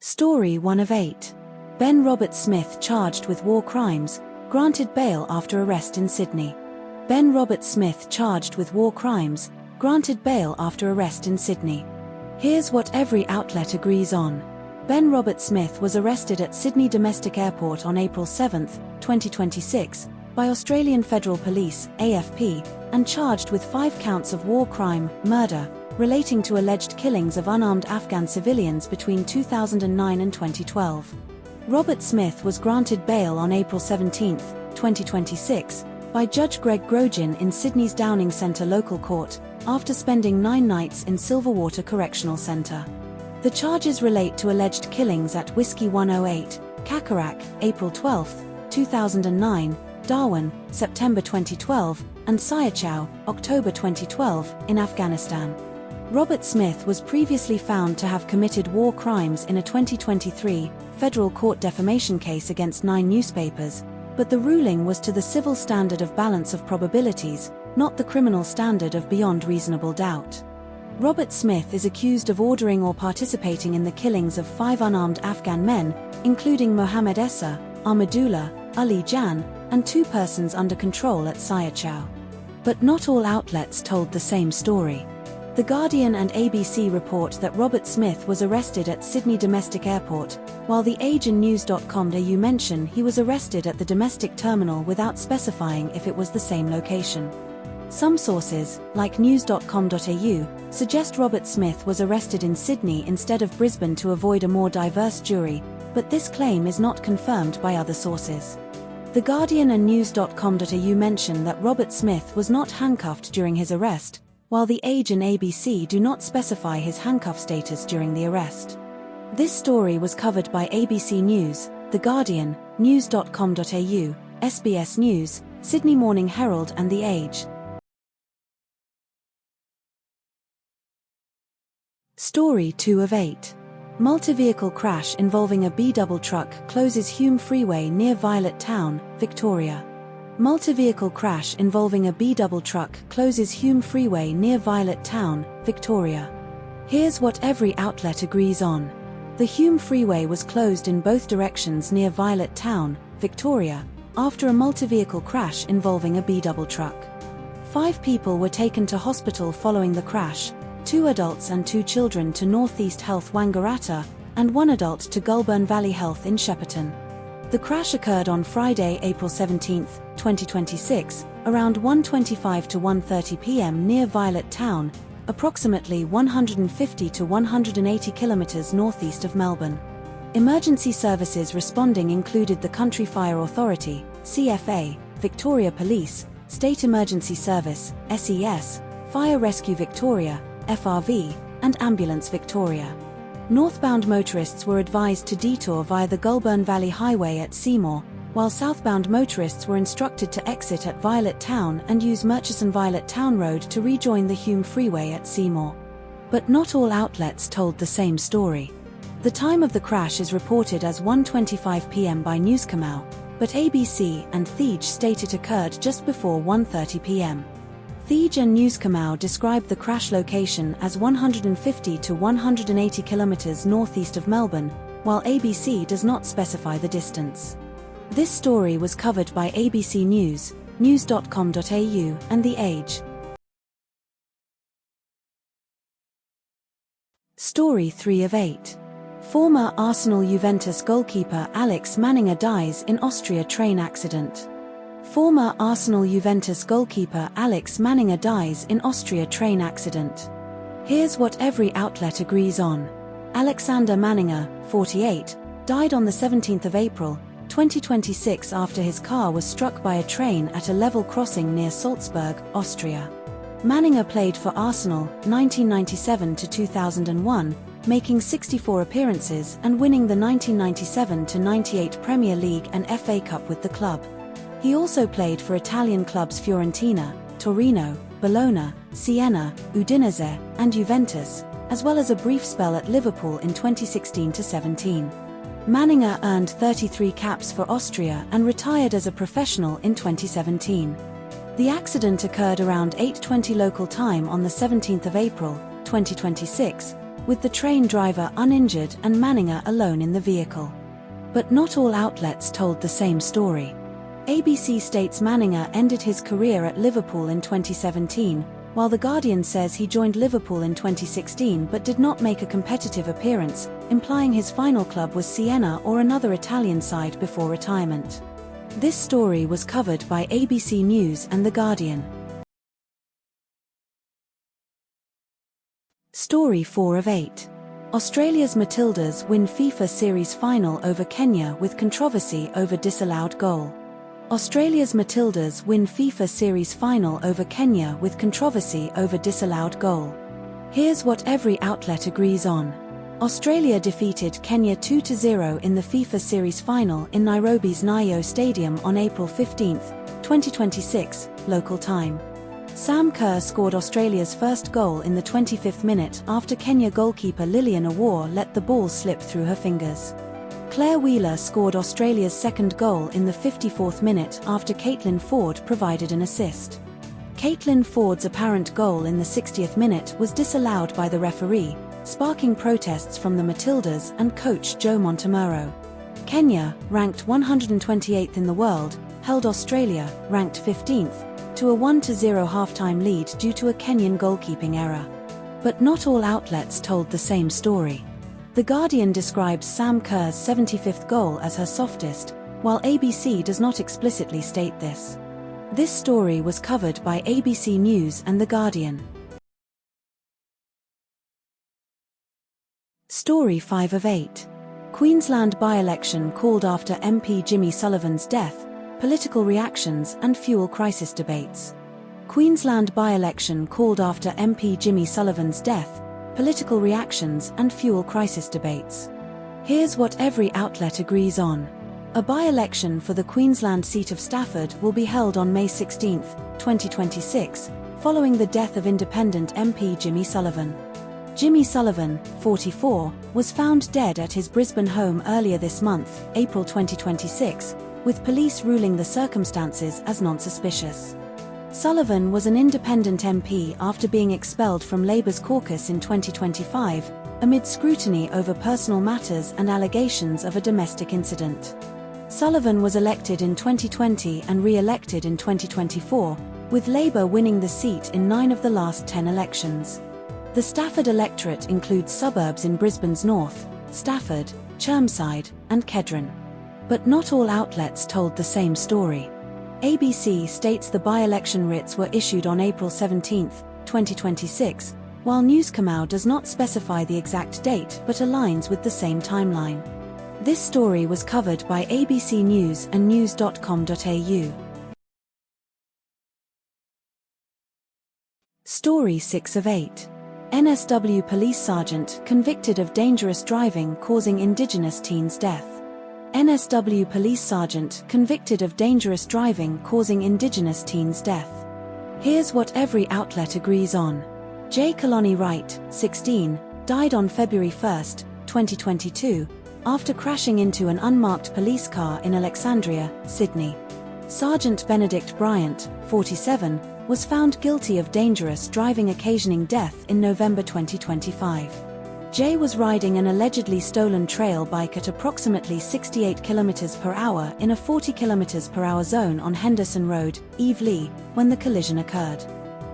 Story 1 of 8. Ben Robert Smith charged with war crimes, granted bail after arrest in Sydney. Ben Robert Smith charged with war crimes, granted bail after arrest in Sydney. Here's what every outlet agrees on. Ben Robert Smith was arrested at Sydney Domestic Airport on April 7, 2026, by Australian Federal Police, AFP, and charged with 5 counts of war crime, murder, relating to alleged killings of unarmed Afghan civilians between 2009 and 2012. Robert Smith was granted bail on April 17, 2026, by Judge Greg Grogin in Sydney's Downing Centre Local Court, after spending 9 nights in Silverwater Correctional Centre. The charges relate to alleged killings at Whiskey 108, Kakorak, April 12, 2009, Darwin, September 2012, and Sayachau, October 2012, in Afghanistan. Robert Smith was previously found to have committed war crimes in a 2023 federal court defamation case against 9 newspapers, but the ruling was to the civil standard of balance of probabilities, not the criminal standard of beyond reasonable doubt. Robert Smith is accused of ordering or participating in the killings of 5 unarmed Afghan men, including Mohammed Essa, Ahmadullah, Ali Jan, and 2 persons under control at Sayachau. But not all outlets told the same story. The Guardian and ABC report that Robert Smith was arrested at Sydney Domestic Airport, while The Age and News.com.au mention he was arrested at the domestic terminal without specifying if it was the same location. Some sources, like news.com.au, suggest Robert Smith was arrested in Sydney instead of Brisbane to avoid a more diverse jury, but this claim is not confirmed by other sources. The Guardian and news.com.au mention that Robert Smith was not handcuffed during his arrest, while The Age and ABC do not specify his handcuff status during the arrest. This story was covered by ABC News, The Guardian, news.com.au, SBS News, Sydney Morning Herald and The Age. Story 2 of 8. Multi-vehicle crash involving a B-double truck closes Hume Freeway near Violet Town, Victoria. Multi-vehicle crash involving a B-double truck closes Hume Freeway near Violet Town, Victoria. Here's what every outlet agrees on. The Hume Freeway was closed in both directions near Violet Town, Victoria, after a multi-vehicle crash involving a B-double truck. 5 people were taken to hospital following the crash, 2 adults and 2 children to North East Health Wangaratta, and 1 adult to Goulburn Valley Health in Shepparton. The crash occurred on Friday, April 17, 2026, around 1:25 to 1:30 p.m. near Violet Town, approximately 150 to 180 kilometers northeast of Melbourne. Emergency services responding included the Country Fire Authority, CFA, Victoria Police, State Emergency Service, SES, Fire Rescue Victoria, FRV, and Ambulance Victoria. Northbound motorists were advised to detour via the Goulburn Valley Highway at Seymour, while southbound motorists were instructed to exit at Violet Town and use Murchison-Violet Town Road to rejoin the Hume Freeway at Seymour. But not all outlets told the same story. The time of the crash is reported as 1:25 p.m. by Newscomau, but ABC and The Age state it occurred just before 1:30 p.m. The Age and Newscomau described the crash location as 150 to 180 kilometers northeast of Melbourne, while ABC does not specify the distance. This story was covered by ABC News, news.com.au, and The Age. Story 3 of 8. Former Arsenal Juventus goalkeeper Alex Manninger dies in Austria train accident. Former Arsenal Juventus goalkeeper Alex Manninger dies in Austria train accident. Here's what every outlet agrees on. Alexander Manninger, 48, died on the 17th of April, 2026 after his car was struck by a train at a level crossing near Salzburg, Austria. Manninger played for Arsenal, 1997 to 2001, making 64 appearances and winning the 1997-98 Premier League and FA Cup with the club. He also played for Italian clubs Fiorentina, Torino, Bologna, Siena, Udinese, and Juventus, as well as a brief spell at Liverpool in 2016-17. Manninger earned 33 caps for Austria and retired as a professional in 2017. The accident occurred around 8:20 local time on the 17th of April, 2026, with the train driver uninjured and Manninger alone in the vehicle. But not all outlets told the same story. ABC states Manninger ended his career at Liverpool in 2017, while The Guardian says he joined Liverpool in 2016 but did not make a competitive appearance, implying his final club was Siena or another Italian side before retirement. This story was covered by ABC News and The Guardian. Story 4 of 8. Australia's Matildas win FIFA Series final over Kenya with controversy over disallowed goal. Australia's Matildas win FIFA Series final over Kenya with controversy over disallowed goal. Here's what every outlet agrees on. Australia defeated Kenya 2-0 in the FIFA Series final in Nairobi's Nyayo Stadium on April 15, 2026, local time. Sam Kerr scored Australia's first goal in the 25th minute after Kenya goalkeeper Lilian Awar let the ball slip through her fingers. Claire Wheeler scored Australia's second goal in the 54th minute after Caitlin Ford provided an assist. Caitlin Ford's apparent goal in the 60th minute was disallowed by the referee, sparking protests from the Matildas and coach Joe Montemurro. Kenya, ranked 128th in the world, held Australia, ranked 15th, to a 1-0 halftime lead due to a Kenyan goalkeeping error. But not all outlets told the same story. The Guardian describes Sam Kerr's 75th goal as her softest, while ABC does not explicitly state this. This story was covered by ABC News and The Guardian. Story 5 of 8. Queensland by-election called after MP Jimmy Sullivan's death, political reactions and fuel crisis debates. Queensland by-election called after MP Jimmy Sullivan's death, political reactions and fuel crisis debates. Here's what every outlet agrees on. A by-election for the Queensland seat of Stafford will be held on May 16, 2026, following the death of independent MP Jimmy Sullivan. Jimmy Sullivan, 44, was found dead at his Brisbane home earlier this month, April 2026, with police ruling the circumstances as non-suspicious. Sullivan was an independent MP after being expelled from Labour's caucus in 2025, amid scrutiny over personal matters and allegations of a domestic incident. Sullivan was elected in 2020 and re-elected in 2024, with Labour winning the seat in 9 of the last 10 elections. The Stafford electorate includes suburbs in Brisbane's north, Stafford, Chermside, and Kedron. But not all outlets told the same story. ABC states the by-election writs were issued on April 17, 2026, while Newscomau does not specify the exact date but aligns with the same timeline. This story was covered by ABC News and news.com.au. Story 6 of 8. NSW police sergeant convicted of dangerous driving causing Indigenous teen's death. NSW police sergeant convicted of dangerous driving causing Indigenous teen's death. Here's what every outlet agrees on. J. Kaloni Wright, 16, died on February 1, 2022, after crashing into an unmarked police car in Alexandria, Sydney. Sergeant Benedict Bryant, 47, was found guilty of dangerous driving occasioning death in November 2025. Jay was riding an allegedly stolen trail bike at approximately 68 km per hour in a 40 km per hour zone on Henderson Road, Evelea, when the collision occurred.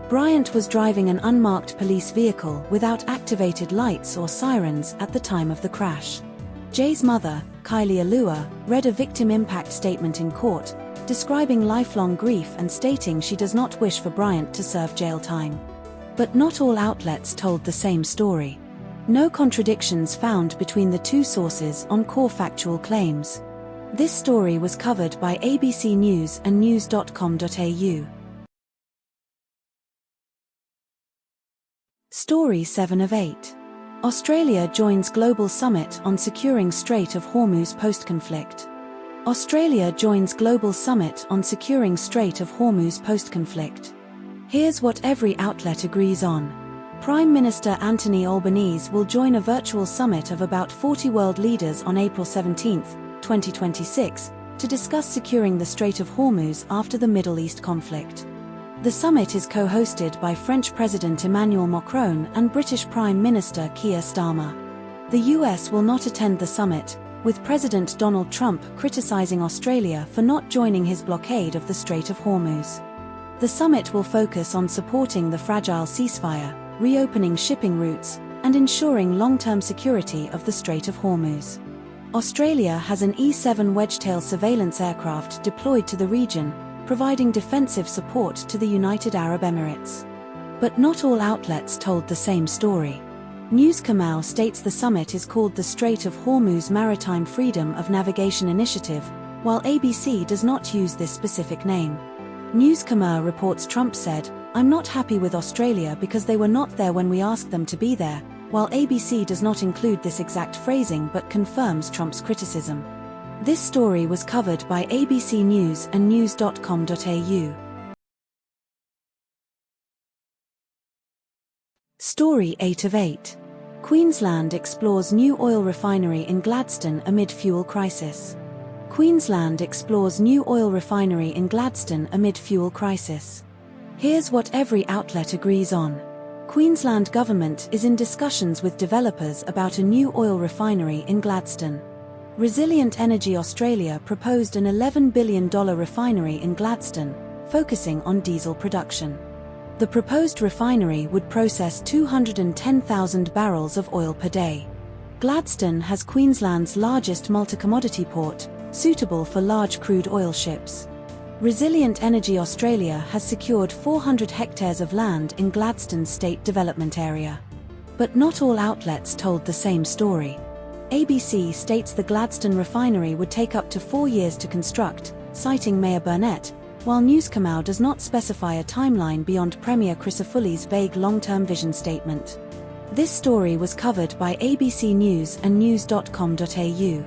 Bryant was driving an unmarked police vehicle without activated lights or sirens at the time of the crash. Jay's mother, Kylie Alua, read a victim impact statement in court, describing lifelong grief and stating she does not wish for Bryant to serve jail time. But not all outlets told the same story. No contradictions found between the two sources on core factual claims. This story was covered by ABC News and news.com.au. Story 7 of 8. Australia joins Global Summit on Securing Strait of Hormuz post-conflict. Australia joins Global Summit on Securing Strait of Hormuz post-conflict. Here's what every outlet agrees on. Prime Minister Anthony Albanese will join a virtual summit of about 40 world leaders on April 17, 2026, to discuss securing the Strait of Hormuz after the Middle East conflict. The summit is co-hosted by French President Emmanuel Macron and British Prime Minister Keir Starmer. The US will not attend the summit, with President Donald Trump criticizing Australia for not joining his blockade of the Strait of Hormuz. The summit will focus on supporting the fragile ceasefire, reopening shipping routes, and ensuring long-term security of the Strait of Hormuz. Australia has an E-7 Wedgetail surveillance aircraft deployed to the region, providing defensive support to the United Arab Emirates. But not all outlets told the same story. News Kamau states the summit is called the Strait of Hormuz Maritime Freedom of Navigation Initiative, while ABC does not use this specific name. News Kamau reports Trump said, "I'm not happy with Australia because they were not there when we asked them to be there," while ABC does not include this exact phrasing but confirms Trump's criticism. This story was covered by ABC News and news.com.au. Story 8 of 8. Queensland explores new oil refinery in Gladstone amid fuel crisis. Queensland explores new oil refinery in Gladstone amid fuel crisis. Here's what every outlet agrees on. Queensland government is in discussions with developers about a new oil refinery in Gladstone. Resilient Energy Australia proposed an $11 billion refinery in Gladstone, focusing on diesel production. The proposed refinery would process 210,000 barrels of oil per day. Gladstone has Queensland's largest multi-commodity port, suitable for large crude oil ships. Resilient Energy Australia has secured 400 hectares of land in Gladstone's State Development Area. But not all outlets told the same story. ABC states the Gladstone refinery would take up to 4 years to construct, citing Mayor Burnett, while News Kamau does not specify a timeline beyond Premier Crisafulli's vague long-term vision statement. This story was covered by ABC News and news.com.au.